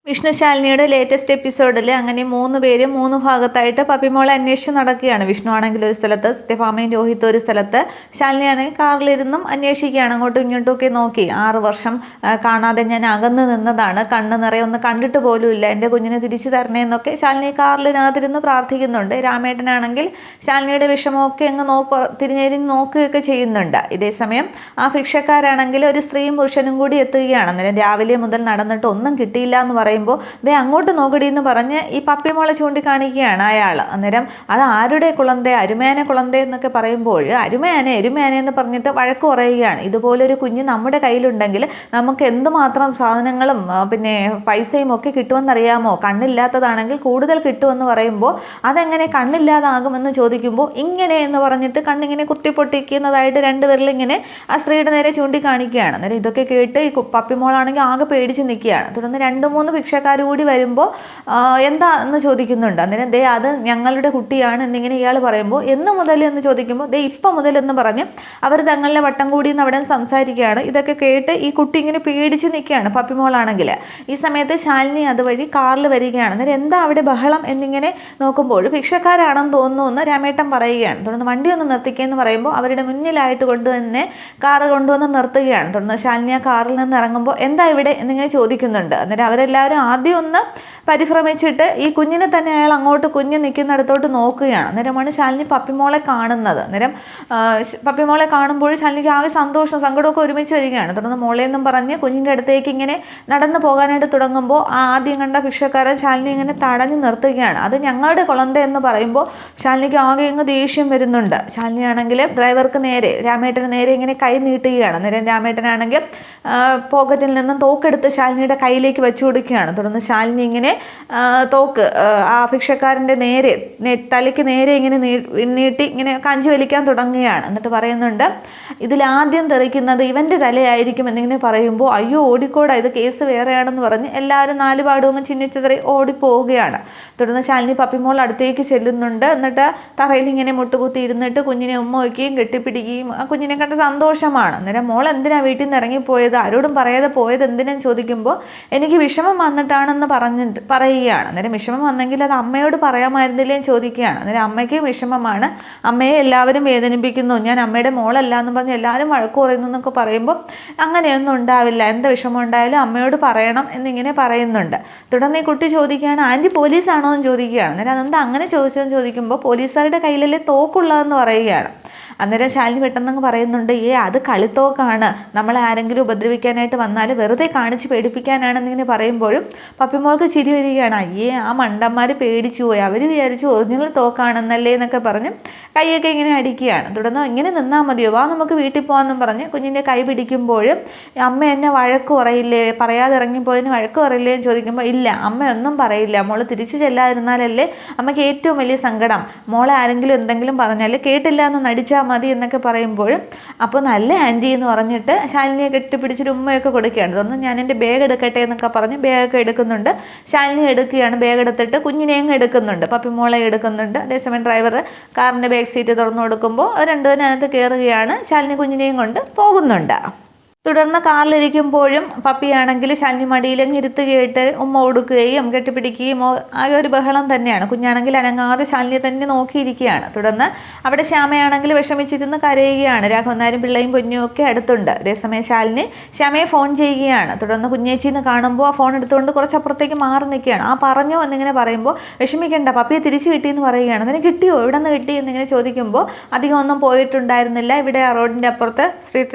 വിഷ്ണുശാലിനിയുടെ latest എപ്പിസോഡിൽ അങ്ങനെ 3 പേരും 3 ഭാഗത്തായിട്ട് പപ്പിമോളെ അന്വേഷിച്ച് നടക്കുകയാണ്. വിഷ്ണു ആണെങ്കിൽ ഒരു സ്ഥലത്ത്, സത്യഭാമയും രോഹിത് ഒരു സ്ഥലത്ത്, ശാലിനിയാണെങ്കിൽ കാറിലിരുന്നും അന്വേഷിക്കുകയാണ്. അങ്ങോട്ടും ഇങ്ങോട്ടും ഒക്കെ നോക്കി. 6 വർഷം കാണാതെ ഞാൻ അകന്ന് നിന്നതാണ്, കണ്ണ് നിറയെ ഒന്ന് കണ്ടിട്ട് പോലും ഇല്ല, എൻ്റെ കുഞ്ഞിനെ തിരിച്ചു തരണേ എന്നൊക്കെ ശാലിനി കാറിലിനകത്തിരുന്ന് പ്രാർത്ഥിക്കുന്നുണ്ട്. രാമേട്ടനാണെങ്കിൽ ശാലിനിയുടെ വിഷമമൊക്കെ അങ്ങ് തിരിഞ്ഞിരിഞ്ഞ് നോക്കുകയൊക്കെ ചെയ്യുന്നുണ്ട്. ഇതേസമയം ആ ഭിക്ഷക്കാരാണെങ്കിൽ ഒരു സ്ത്രീയും പുരുഷനും കൂടി എത്തുകയാണ്. അന്നേരം രാവിലെ മുതൽ നടന്നിട്ട് ഒന്നും കിട്ടിയില്ല എന്ന് പറയുമ്പോൾ ദേ അങ്ങോട്ട് നോക്കടി എന്ന് പറഞ്ഞ് ഈ പപ്പിമോളെ ചൂണ്ടിക്കാണിക്കുകയാണ് അയാൾ. അന്നേരം അത് ആരുടെ കുളന്തേ, അരുമേനെ കുളന്തേ എന്നൊക്കെ പറയുമ്പോൾ അരുമയാനെ എന്ന് പറഞ്ഞിട്ട് വഴക്ക് പറയുകയാണ്. ഇതുപോലൊരു കുഞ്ഞ് നമ്മുടെ കയ്യിലുണ്ടെങ്കിൽ നമുക്ക് എന്തുമാത്രം സാധനങ്ങളും പിന്നെ പൈസയും ഒക്കെ കിട്ടുമെന്നറിയാമോ? കണ്ണില്ലാത്തതാണെങ്കിൽ കൂടുതൽ കിട്ടുമെന്ന് പറയുമ്പോൾ അതെങ്ങനെ കണ്ണില്ലാതാകുമെന്ന് ചോദിക്കുമ്പോൾ ഇങ്ങനെ എന്ന് പറഞ്ഞിട്ട് കണ്ണിങ്ങനെ കുത്തിപ്പൊട്ടിക്കുന്നതായിട്ട് 2 വിരലിങ്ങനെ ആ സ്ത്രീയുടെ നേരെ ചൂണ്ടിക്കാണിക്കുകയാണ്. അന്നേരം ഇതൊക്കെ കേട്ട് ഈ പപ്പിമോളാണെങ്കിൽ ആകെ പേടിച്ച് നിൽക്കുകയാണ്. തുടർന്ന് 2-3 ഭിക്ഷക്കാർ കൂടി വരുമ്പോൾ എന്താ എന്ന് ചോദിക്കുന്നുണ്ട്. അന്നേരം ദേ അത് ഞങ്ങളുടെ കുട്ടിയാണ് എന്നിങ്ങനെ ഇയാൾ പറയുമ്പോൾ എന്ന് മുതൽ എന്ന് ചോദിക്കുമ്പോൾ ദേ ഇപ്പം മുതൽ എന്ന് പറഞ്ഞ് അവർ തങ്ങളുടെ വട്ടം കൂടി എന്ന് അവിടെ സംസാരിക്കുകയാണ്. ഇതൊക്കെ കേട്ട് ഈ കുട്ടി ഇങ്ങനെ പേടിച്ച് നിൽക്കുകയാണ് പപ്പിമോളാണെങ്കിൽ. ഈ സമയത്ത് ശാലിനി അതുവഴി കാറിൽ വരികയാണ്. അന്നേരം എന്താ അവിടെ ബഹളം എന്നിങ്ങനെ നോക്കുമ്പോൾ ഭിക്ഷക്കാരാണെന്ന് തോന്നുന്നു എന്ന് രാമേട്ടൻ പറയുകയാണ്. തുടർന്ന് വണ്ടി ഒന്ന് നിർത്തിക്കുകയെന്ന് പറയുമ്പോൾ അവരുടെ മുന്നിലായിട്ട് കൊണ്ടുവന്ന് കാറ് കൊണ്ടുവന്ന് നിർത്തുകയാണ്. തുടർന്ന് ശാലിനി ആ കാറിൽ നിന്ന് ഇറങ്ങുമ്പോൾ എന്താ ഇവിടെ എന്നിങ്ങനെ ചോദിക്കുന്നുണ്ട്. അന്നേരം അവരെല്ലാവരും ആദ്യം ഒന്ന് പരിഭ്രമിച്ചിട്ട് ഈ കുഞ്ഞിനെ തന്നെ അയാൾ അങ്ങോട്ട് കുഞ്ഞ് നിൽക്കുന്നിടത്തോട്ട് നോക്കുകയാണ്. അന്നേരമാണ് ശാലിനി പപ്പിമോളെ കാണുന്നത്. അന്നേരം പപ്പിമോളെ കാണുമ്പോൾ ശാലിനിക്ക് ആകെ സന്തോഷം സങ്കടമൊക്കെ ഒരുമിച്ച് വരികയാണ്. തുടർന്ന് മോളെന്നും പറഞ്ഞ് കുഞ്ഞിൻ്റെ അടുത്തേക്ക് ഇങ്ങനെ നടന്നു പോകാനായിട്ട് തുടങ്ങുമ്പോൾ ആദ്യം കണ്ട ഭിക്ഷക്കാരൻ ശാലിനി ഇങ്ങനെ തടഞ്ഞു നിർത്തുകയാണ്. അത് ഞങ്ങളുടെ കുളന്ത എന്ന് പറയുമ്പോൾ ശാലിനിക്ക് ആകെ അങ്ങ് ദേഷ്യം വരുന്നുണ്ട്. ശാലിനിയാണെങ്കിൽ ഡ്രൈവർക്ക് നേരെ, രാമേട്ടന് നേരെ ഇങ്ങനെ കൈ നീട്ടുകയാണ്. അന്നേരം രാമേട്ടനാണെങ്കിൽ പോക്കറ്റിൽ നിന്നും തോക്കെടുത്ത് ശാലിനിയുടെ കയ്യിലേക്ക് വെച്ചു കൊടുക്കുകയാണ്. തുടർന്ന് ശാലിനി ഇങ്ങനെ തോക്ക് ആ ഭിക്ഷക്കാരൻ്റെ നേരെ തലയ്ക്ക് നേരെ ഇങ്ങനെ നീട്ടി ഇങ്ങനെ കഞ്ചി വലിക്കാൻ തുടങ്ങുകയാണ്. എന്നിട്ട് പറയുന്നുണ്ട് ഇതിലാദ്യം തെറിക്കുന്നത് ഇവൻ്റെ തലയായിരിക്കും എന്നിങ്ങനെ പറയുമ്പോൾ അയ്യോ ഓടിക്കോടാ, ഇത് കേസ് വേറെയാണെന്ന് പറഞ്ഞ് എല്ലാവരും 4 പാടും ചിഹ്നിച്ചെറി ഓടിപ്പോവുകയാണ്. തുടർന്ന് ശാലിനി പപ്പിമോൾ അടുത്തേക്ക് ചെല്ലുന്നുണ്ട്. എന്നിട്ട് തറയിൽ ഇങ്ങനെ മുട്ടുകുത്തി ഇരുന്നിട്ട് കുഞ്ഞിനെ ഉമ്മ വയ്ക്കുകയും കെട്ടിപ്പിടിക്കുകയും ആ കുഞ്ഞിനെ കണ്ട സന്തോഷമാണ്. അന്നേരം മോൾ എന്തിനാ വീട്ടിൽ നിന്ന് ഇറങ്ങിപ്പോയത്, ആരോടും പറയാതെ പോയത് എന്തിനെന്ന് ചോദിക്കുമ്പോൾ എനിക്ക് വിഷമം വന്നിട്ടാണെന്ന് പറയുകയാണ്. അന്നേരം വിഷമം വന്നെങ്കിൽ അത് അമ്മയോട് പറയാമായിരുന്നില്ലേ എന്ന് ചോദിക്കുകയാണ്. അന്നേരം അമ്മയ്ക്ക് വിഷമമാണ്, അമ്മയെ എല്ലാവരും വേദനിപ്പിക്കുന്നു, ഞാൻ അമ്മയുടെ മോളല്ല എന്ന് പറഞ്ഞ് എല്ലാവരും വഴക്ക് പറയുന്നു എന്നൊക്കെ പറയുമ്പോൾ അങ്ങനെയൊന്നും ഉണ്ടാവില്ല, എന്ത് വിഷമം ഉണ്ടായാലും അമ്മയോട് പറയണം എന്നിങ്ങനെ പറയുന്നുണ്ട്. തുടർന്ന് ഈ കുട്ടി ചോദിക്കുകയാണ് ആൻറ്റി പോലീസാണോ എന്ന് ചോദിക്കുകയാണ്. അന്നേരം അതെന്താ അങ്ങനെ ചോദിച്ചതെന്ന് ചോദിക്കുമ്പോൾ പോലീസുകാരുടെ കയ്യിലല്ലേ തോക്കുള്ളതെന്ന് പറയുകയാണ്. അന്നേരം ശാലിനി പെട്ടെന്നങ്ങ് പറയുന്നുണ്ട് അത് കളിത്തോക്കാണ്, നമ്മളെ ആരെങ്കിലും ഉപദ്രവിക്കാനായിട്ട് വന്നാൽ വെറുതെ കാണിച്ച് പേടിപ്പിക്കാനാണെന്നിങ്ങനെ പറയുമ്പോഴും പപ്പിമോൾക്ക് ചിരി വരികയാണ്. ആ മണ്ടന്മാർ പേടിച്ചു പോയി, അവർ വിചാരിച്ചു ഒറിജിനൽ തോക്കാണെന്നല്ലേ എന്നൊക്കെ പറഞ്ഞ് കൈയൊക്കെ ഇങ്ങനെ അടിക്കുകയാണ്. തുടർന്ന് ഇങ്ങനെ നിന്നാൽ മതിയോ, വാ നമുക്ക് വീട്ടിൽ പോകാമെന്നും പറഞ്ഞ് കുഞ്ഞിൻ്റെ കൈ പിടിക്കുമ്പോഴും അമ്മ എന്നെ വഴക്ക് പറയില്ലേ, പറയാതെ ഇറങ്ങിപ്പോയതിന് വഴക്ക് പറയില്ലേ എന്ന് ചോദിക്കുമ്പോൾ ഇല്ല അമ്മയൊന്നും പറയില്ല, മോൾ തിരിച്ചു ചെല്ലാതിരുന്നാലല്ലേ അമ്മയ്ക്ക് ഏറ്റവും വലിയ സങ്കടം, മോളെ ആരെങ്കിലും എന്തെങ്കിലും പറഞ്ഞാൽ കേട്ടില്ല എന്ന് നടിച്ചാൽ മതി എന്നൊക്കെ പറയുമ്പോഴും അപ്പോൾ നല്ല ആൻറ്റി എന്ന് പറഞ്ഞിട്ട് ശാലിനിയെ കെട്ടിപ്പിടിച്ചൊരു ഉമ്മയൊക്കെ കൊടുക്കുകയാണ്. തുടർന്ന് ഞാൻ എൻ്റെ ബാഗ് എടുക്കട്ടെ എന്നൊക്കെ പറഞ്ഞ് ബാഗൊക്കെ എടുക്കുന്നുണ്ട്. ശാലിനി എടുക്കുകയാണ്, ബാഗ് എടുത്തിട്ട് കുഞ്ഞിനെയും എടുക്കുന്നുണ്ട്, പപ്പിമോളെ എടുക്കുന്നുണ്ട്. അതേസമയം ഡ്രൈവർ കാറിൻ്റെ ബാക്ക് സീറ്റ് തുറന്നു കൊടുക്കുമ്പോൾ രണ്ടുപേരതിനകത്ത് കയറുകയാണ്. ശാലിനി കുഞ്ഞിനെയും കൊണ്ട് പോകുന്നുണ്ട്. തുടർന്ന് കാറിലിരിക്കുമ്പോഴും പപ്പിയാണെങ്കിൽ ശാലിനി മടിയിലങ്ങ് ഇരുത്തുകയായിട്ട് ഉമ്മ കൊടുക്കുകയും കെട്ടിപ്പിടിക്കുകയും ആകെ ഒരു ബഹളം തന്നെയാണ്. കുഞ്ഞാണെങ്കിൽ അനങ്ങാതെ ശാലിനിയെ തന്നെ നോക്കിയിരിക്കുകയാണ്. തുടർന്ന് അവിടെ ശ്യാമയാണെങ്കിൽ വിഷമിച്ചിരുന്ന് കരയുകയാണ്. രാഘവനാരും പിള്ളയും പൊന്നും ഒക്കെ അടുത്തുണ്ട്. അതേസമയം ശാലിനി ശ്യാമയെ ഫോൺ ചെയ്യുകയാണ്. തുടർന്ന് കുഞ്ഞേച്ചിന്ന് കാണുമ്പോൾ ആ ഫോൺ എടുത്തുകൊണ്ട് കുറച്ചപ്പുറത്തേക്ക് മാറി നിൽക്കുകയാണ്. പറഞ്ഞോ എന്നിങ്ങനെ പറയുമ്പോൾ വിഷമിക്കേണ്ട, പപ്പിയെ തിരിച്ചു കിട്ടിയെന്ന് പറയുകയാണ്. അതിന് കിട്ടിയോ, എവിടെ നിന്ന് കിട്ടി എന്നിങ്ങനെ ചോദിക്കുമ്പോൾ അധികം ഒന്നും പോയിട്ടുണ്ടായിരുന്നില്ല, ഇവിടെ ആ റോഡിൻ്റെ അപ്പുറത്ത്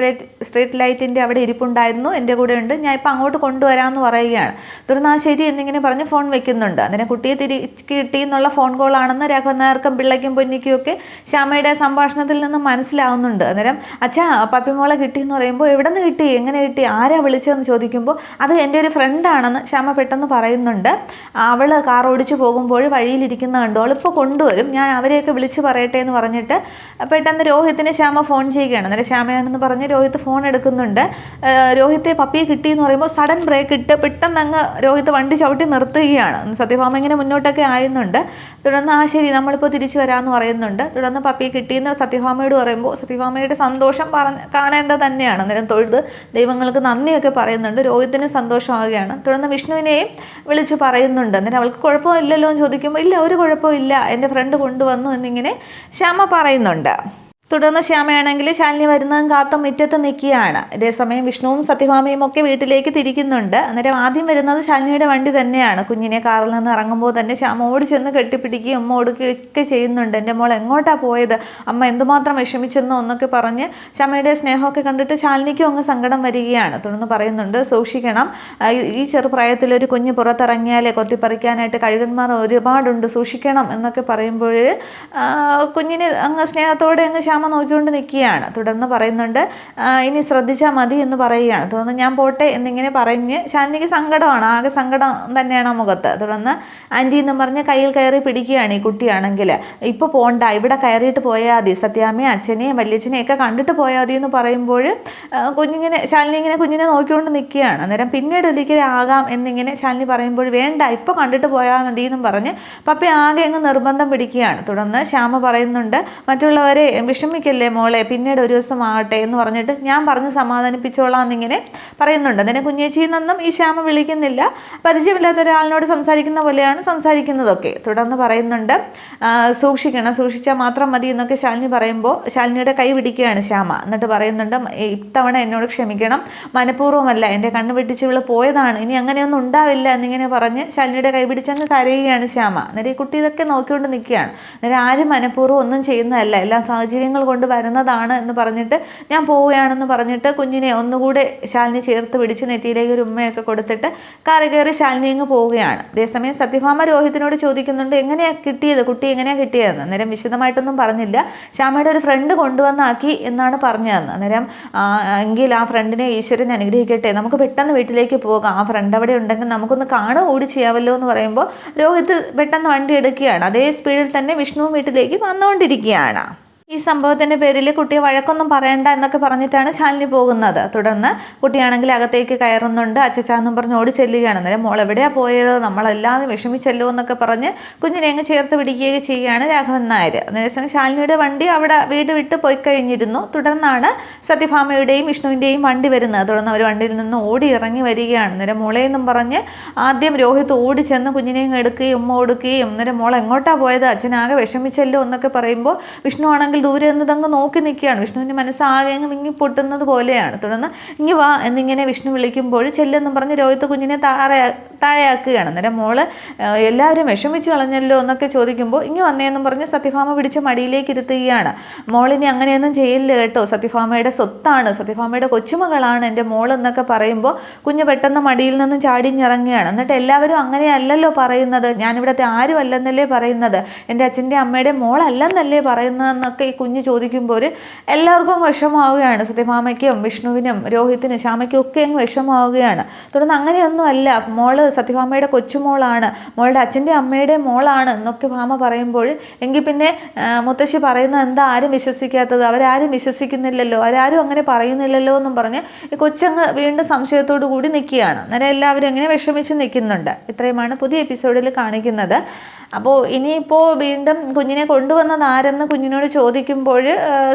സ്ട്രീറ്റ് ലൈറ്റിൻ്റെ അവിടെ ഇരിപ്പുണ്ടായിരുന്നു, എൻ്റെ കൂടെ ഉണ്ട്, ഞാൻ ഇപ്പം അങ്ങോട്ട് കൊണ്ടുവരാമെന്ന് പറയുകയാണ്. തുടർന്ന് ശരി എന്നിങ്ങനെ പറഞ്ഞ് ഫോൺ വെക്കുന്നുണ്ട്. അതിനെ കുട്ടിയെ തിരിച്ച് കിട്ടി എന്നുള്ള ഫോൺ കോളാണെന്ന് രാഘവനാർക്കും പിള്ളയ്ക്കും പൊന്നിക്കും ഒക്കെ ശ്യാമയുടെ സംഭാഷണത്തിൽ നിന്ന് മനസ്സിലാവുന്നുണ്ട്. അന്നേരം അച്ഛാ പപ്പിമോളെ കിട്ടിയെന്ന് പറയുമ്പോൾ എവിടെ നിന്ന് കിട്ടി, എങ്ങനെ കിട്ടി, ആരാ വിളിച്ചതെന്ന് ചോദിക്കുമ്പോൾ അത് എൻ്റെ ഒരു ഫ്രണ്ടാണെന്ന് ശ്യാമ പെട്ടെന്ന് പറയുന്നുണ്ട്. അവൾ കാർ ഓടിച്ചു പോകുമ്പോൾ വഴിയിലിരിക്കുന്ന കണ്ടു, അവളിപ്പോൾ കൊണ്ടുവരും, ഞാൻ അവരെയൊക്കെ വിളിച്ച് പറയട്ടെ എന്ന് പറഞ്ഞിട്ട് പെട്ടെന്ന് രോഹിത്തിന് ശ്യാമ ഫോൺ ചെയ്യുകയാണ്. അന്നേരം ശ്യാമയാണെന്ന് പറഞ്ഞ് രോഹിത്ത് ഫോൺ എടുക്കുന്നുണ്ട്. രോഹിത്തെ പപ്പിയെ കിട്ടിയെന്ന് പറയുമ്പോൾ സഡൻ ബ്രേക്ക് ഇട്ട് പെട്ടെന്ന് അങ്ങ് രോഹിത്ത് വണ്ടി ചവിട്ടി നിർത്തുകയാണ്. സത്യഭാമ ഇങ്ങനെ മുന്നോട്ടൊക്കെ ആയുന്നുണ്ട്. തുടർന്ന് ശരി നമ്മളിപ്പോൾ തിരിച്ചു വരാമെന്ന് പറയുന്നുണ്ട്. തുടർന്ന് പപ്പിയെ കിട്ടിയെന്ന് സത്യഭാമയോട് പറയുമ്പോൾ സത്യഭാമയുടെ സന്തോഷം കാണേണ്ടത് തന്നെയാണ്. അന്നേരം തൊഴുത് ദൈവങ്ങൾക്ക് നന്ദിയൊക്കെ പറയുന്നുണ്ട്. രോഹിത്തിന് സന്തോഷമാവുകയാണ്. തുടർന്ന് വിഷ്ണുവിനെയും വിളിച്ച് പറയുന്നുണ്ട്. അന്നേരം അവൾക്ക് കുഴപ്പമില്ലല്ലോ എന്ന് ചോദിക്കുമ്പോൾ ഇല്ല, ഒരു കുഴപ്പമില്ല, എൻ്റെ ഫ്രണ്ട് കൊണ്ടുവന്നു എന്നിങ്ങനെ ശ്യാമ പറയുന്നുണ്ട്. തുടർന്ന് ശ്യാമയാണെങ്കിൽ ശാലിനി വരുന്നതും കാത്തും മുറ്റത്ത് നിൽക്കുകയാണ്. ഇതേസമയം വിഷ്ണുവും സത്യഭാമയും ഒക്കെ വീട്ടിലേക്ക് തിരിക്കുന്നുണ്ട്. അന്നേരം ആദ്യം വരുന്നത് ശാലിനിയുടെ വണ്ടി തന്നെയാണ്. കുഞ്ഞിനെ കാറിൽ നിന്ന് ഇറങ്ങുമ്പോൾ തന്നെ ശ്യാമ ഓടി ചെന്ന് കെട്ടിപ്പിടിക്കുകയും ഉമ്മ കൊടുക്കുകയൊക്കെ ചെയ്യുന്നുണ്ട്. എൻ്റെ മോൾ എങ്ങോട്ടാണ് പോയത്, അമ്മ എന്തുമാത്രം വിഷമിച്ചെന്നോ എന്നൊക്കെ പറഞ്ഞ് ശ്യാമയുടെ സ്നേഹമൊക്കെ കണ്ടിട്ട് ശാലിനിക്കും അങ്ങ് സങ്കടം വരികയാണ്. തുടർന്ന് പറയുന്നുണ്ട് സൂക്ഷിക്കണം, ഈ ചെറുപ്രായത്തിലൊരു കുഞ്ഞ് പുറത്തിറങ്ങിയാലേ കൊത്തിപ്പറിക്കാനായിട്ട് കഴുകന്മാർ ഒരുപാടുണ്ട്, സൂക്ഷിക്കണം എന്നൊക്കെ പറയുമ്പോൾ കുഞ്ഞിനെ അങ്ങ് സ്നേഹത്തോടെ അങ്ങ് ശ്യാമ നോക്കിക്കൊണ്ട് നിൽക്കുകയാണ്. തുടർന്ന് പറയുന്നുണ്ട് ഇനി ശ്രദ്ധിച്ചാൽ മതി എന്ന് പറയുകയാണ്. തുടർന്ന് ഞാൻ പോട്ടെ എന്നിങ്ങനെ പറഞ്ഞ് ശാലിനിക്ക് സങ്കടമാണ്, ആകെ സങ്കടം തന്നെയാണ് ആ മുഖത്ത്. തുടർന്ന് ആൻറ്റി എന്നും പറഞ്ഞ് കയ്യിൽ കയറി പിടിക്കുകയാണ് ഈ കുട്ടിയാണെങ്കിൽ. ഇപ്പോൾ പോണ്ട, ഇവിടെ കയറിയിട്ട് പോയാൽ മതി, സത്യാമ്മയും അച്ഛനെയും വല്യച്ഛനെയൊക്കെ കണ്ടിട്ട് പോയാൽ മതി എന്ന് പറയുമ്പോൾ ശാലിനി ഇങ്ങനെ കുഞ്ഞിനെ നോക്കിക്കൊണ്ട് നിൽക്കുകയാണ്. അന്നേരം പിന്നീട് ഒരിക്കലും ആകാം എന്നിങ്ങനെ ശാലിനി പറയുമ്പോൾ വേണ്ട, ഇപ്പോൾ കണ്ടിട്ട് പോയാൽ മതി എന്നും പറഞ്ഞ് പപ്പി ആകെ അങ്ങ് നിർബന്ധം പിടിക്കുകയാണ്. തുടർന്ന് ശ്യാമ പറയുന്നുണ്ട് മറ്റുള്ളവരെ വിഷമിക്കല്ലേ മോളെ, പിന്നീട് ഒരു ദിവസം ആകട്ടെ എന്ന് പറഞ്ഞിട്ട് ഞാൻ പറഞ്ഞ് സമാധാനിപ്പിച്ചോളാം എന്നിങ്ങനെ പറയുന്നുണ്ട്. അതിനെ കുഞ്ഞേച്ചിന്നൊന്നും ഈ ശ്യാമ വിളിക്കുന്നില്ല, പരിചയമില്ലാത്ത ഒരാളിനോട് സംസാരിക്കുന്ന പോലെയാണ് സംസാരിക്കുന്നതൊക്കെ. തുടർന്ന് പറയുന്നുണ്ട് സൂക്ഷിക്കണം, സൂക്ഷിച്ചാൽ മാത്രം മതി എന്നൊക്കെ ശാലിനി പറയുമ്പോൾ ശാലിനിയുടെ കൈ പിടിക്കുകയാണ് ശ്യാമ. എന്നിട്ട് പറയുന്നുണ്ട് ഇത്തവണ എന്നോട് ക്ഷമിക്കണം, മനഃപൂർവ്വമല്ല, എൻ്റെ കണ്ണ് വെട്ടിച്ച് ഇവള് പോയതാണ്, ഇനി അങ്ങനെയൊന്നും ഉണ്ടാവില്ല എന്നിങ്ങനെ പറഞ്ഞ് ശാലിനിയുടെ കൈ പിടിച്ചങ്ങ് കരയുകയാണ് ശ്യാമ. അന്നേരം ഈ കുട്ടി ഇതൊക്കെ നോക്കിക്കൊണ്ട് നിൽക്കുകയാണ്. അന്നേരം ആരും മനഃപൂർവ്വം ഒന്നും ചെയ്യുന്നതല്ല, എല്ലാ സാഹചര്യങ്ങൾ കൊണ്ട് വരുന്നതാണ് എന്ന് പറഞ്ഞിട്ട് ഞാൻ പോവുകയാണെന്ന് പറഞ്ഞിട്ട് കുഞ്ഞിനെ ഒന്നുകൂടെ ശാലിനി ചേർത്ത് പിടിച്ച് നെറ്റിയിലേക്ക് ഒരു ഉമ്മയൊക്കെ കൊടുത്തിട്ട് കാറി കയറി ശാലിനി അങ്ങ് പോവുകയാണ്. അതേസമയം സത്യഭാമ രോഹിത്തിനോട് ചോദിക്കുന്നുണ്ട് എങ്ങനെയാണ് കിട്ടിയത്, കുട്ടി എങ്ങനെയാണ് കിട്ടിയതെന്ന്. അന്നേരം വിശദമായിട്ടൊന്നും പറഞ്ഞില്ല, ശ്യാമയുടെ ഒരു ഫ്രണ്ട് കൊണ്ടുവന്നാക്കി എന്നാണ് പറഞ്ഞതെന്ന്. അന്നേരം എങ്കിൽ ആ ഫ്രണ്ടിനെ ഈശ്വരൻ അനുഗ്രഹിക്കട്ടെ, നമുക്ക് പെട്ടെന്ന് വീട്ടിലേക്ക് പോകാം, ആ ഫ്രണ്ട് അവിടെ ഉണ്ടെങ്കിൽ നമുക്കൊന്ന് കാണുക കൂടി ചെയ്യാമല്ലോ എന്ന് പറയുമ്പോൾ രോഹിത്ത് പെട്ടെന്ന് വണ്ടി എടുക്കുകയാണ്. അതേ സ്പീഡിൽ തന്നെ വിഷ്ണുവും വീട്ടിലേക്ക് വന്നുകൊണ്ടിരിക്കുകയാണ്. ഈ സംഭവത്തിൻ്റെ പേരിൽ കുട്ടിയെ വഴക്കൊന്നും പറയണ്ട എന്നൊക്കെ പറഞ്ഞിട്ടാണ് ശാലിനി പോകുന്നത്. തുടർന്ന് കുട്ടിയാണെങ്കിൽ അകത്തേക്ക് കയറുന്നുണ്ട്. അച്ചച്ചാന്നും പറഞ്ഞ് ഓടി ചെല്ലുകയാണ്. അന്നേരം മോൾ എവിടെയാണ് പോയത്, നമ്മളെല്ലാവരും വിഷമിച്ചല്ലോ എന്നൊക്കെ പറഞ്ഞ് കുഞ്ഞിനെ അങ്ങ് ചേർത്ത് പിടിക്കുകയൊക്കെ ചെയ്യുകയാണ് രാഘവൻ നായർ. അതേസമയം ശാലിനിയുടെ വണ്ടി അവിടെ വീട് വിട്ട് പോയി കഴിഞ്ഞിരുന്നു. തുടർന്നാണ് സത്യഭാമയുടെയും വിഷ്ണുവിൻ്റെയും വണ്ടി വരുന്നത്. തുടർന്ന് അവർ വണ്ടിയിൽ നിന്ന് ഓടി ഇറങ്ങി വരികയാണ്. അന്നേരം മോളെന്നും പറഞ്ഞ് ആദ്യം രോഹിത്ത് ഓടി ചെന്ന് കുഞ്ഞിനെയും എടുക്കുകയും ഉമ്മ കൊടുക്കുകയും അന്നേരം മോൾ എങ്ങോട്ടാണ് പോയത്, അച്ഛനാകെ വിഷമിച്ചല്ലോ എന്നൊക്കെ പറയുമ്പോൾ വിഷ്ണു ആണെങ്കിൽ ദൂരെ നിന്ന് തങ്ങ് നോക്കി നിൽക്കുകയാണ്. വിഷ്ണുവിൻ്റെ മനസ്സാകെ അങ്ങ് വിങ്ങി പൊട്ടുന്നത് പോലെയാണ്. തുടർന്ന് ഇങ്ങി വാ എന്നിങ്ങനെ വിഷ്ണു വിളിക്കുമ്പോൾ ചെല്ലെന്നും പറഞ്ഞ് രോഹിത്ത് കുഞ്ഞിനെ താഴെയാക്കുകയാണ്. അന്നേരം മോള് എല്ലാവരും വിഷമിച്ച് കളഞ്ഞല്ലോ എന്നൊക്കെ ചോദിക്കുമ്പോൾ ഇങ്ങി വന്നേന്നും പറഞ്ഞ് സത്യഭാമ പിടിച്ച് മടിയിലേക്ക് ഇരുത്തുകയാണ്. മോളിനി അങ്ങനെയൊന്നും ചെയ്യില്ല കേട്ടോ, സത്യഭാമയുടെ സ്വത്താണ്, സത്യഭാമയുടെ കൊച്ചുമകളാണ് എൻ്റെ മോൾ എന്നൊക്കെ പറയുമ്പോൾ കുഞ്ഞ് പെട്ടെന്ന് മടിയിൽ നിന്നും ചാടിഞ്ഞിറങ്ങുകയാണ്. എന്നിട്ട് എല്ലാവരും അങ്ങനെയല്ലല്ലോ പറയുന്നത്, ഞാനിവിടുത്തെ ആരും അല്ലെന്നല്ലേ പറയുന്നത്, എൻ്റെ അച്ഛൻ്റെ അമ്മയുടെ മോളല്ലെന്നല്ലേ പറയുന്നതെന്നൊക്കെ ഈ കുഞ്ഞ് ചോദിക്കുമ്പോൾ എല്ലാവർക്കും വിഷമമാവുകയാണ്. സത്യഭാമയ്ക്കും വിഷ്ണുവിനും രോഹിത്തിനും ശ്യാമയ്ക്കും ഒക്കെ അങ്ങ് വിഷമമാവുകയാണ്. തുടർന്ന് അങ്ങനെയൊന്നും അല്ല, മോള് സത്യഭാമയുടെ കൊച്ചുമോളാണ്, മോളുടെ അച്ഛൻ്റെ അമ്മയുടെ മോളാണ് എന്നൊക്കെ ഭാമ പറയുമ്പോൾ എങ്കിൽ പിന്നെ മുത്തശ്ശി പറയുന്നത് എന്താ ആരും വിശ്വസിക്കാത്തത്, അവരാരും വിശ്വസിക്കുന്നില്ലല്ലോ, അവരാരും അങ്ങനെ പറയുന്നില്ലല്ലോ എന്നും പറഞ്ഞ് ഈ കൊച്ചങ്ങ് വീണ്ടും സംശയത്തോടു കൂടി നിൽക്കുകയാണ്. അന്നേരം എല്ലാവരും ഇങ്ങനെ വിഷമിച്ച് നിൽക്കുന്നുണ്ട്. ഇത്രയുമാണ് പുതിയ എപ്പിസോഡിൽ കാണിക്കുന്നത്. അപ്പോൾ ഇനിയിപ്പോൾ വീണ്ടും കുഞ്ഞിനെ കൊണ്ടുവന്നത് ആരെന്ന് കുഞ്ഞിനോട് ചോദിക്കുമ്പോൾ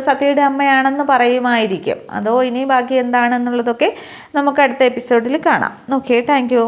സത്യയുടെ അമ്മയാണെന്ന് പറയുമായിരിക്കും. അതോ ഇനി ബാക്കി എന്താണെന്നുള്ളതൊക്കെ നമുക്ക് അടുത്ത എപ്പിസോഡിൽ കാണാം. Okay, thank you.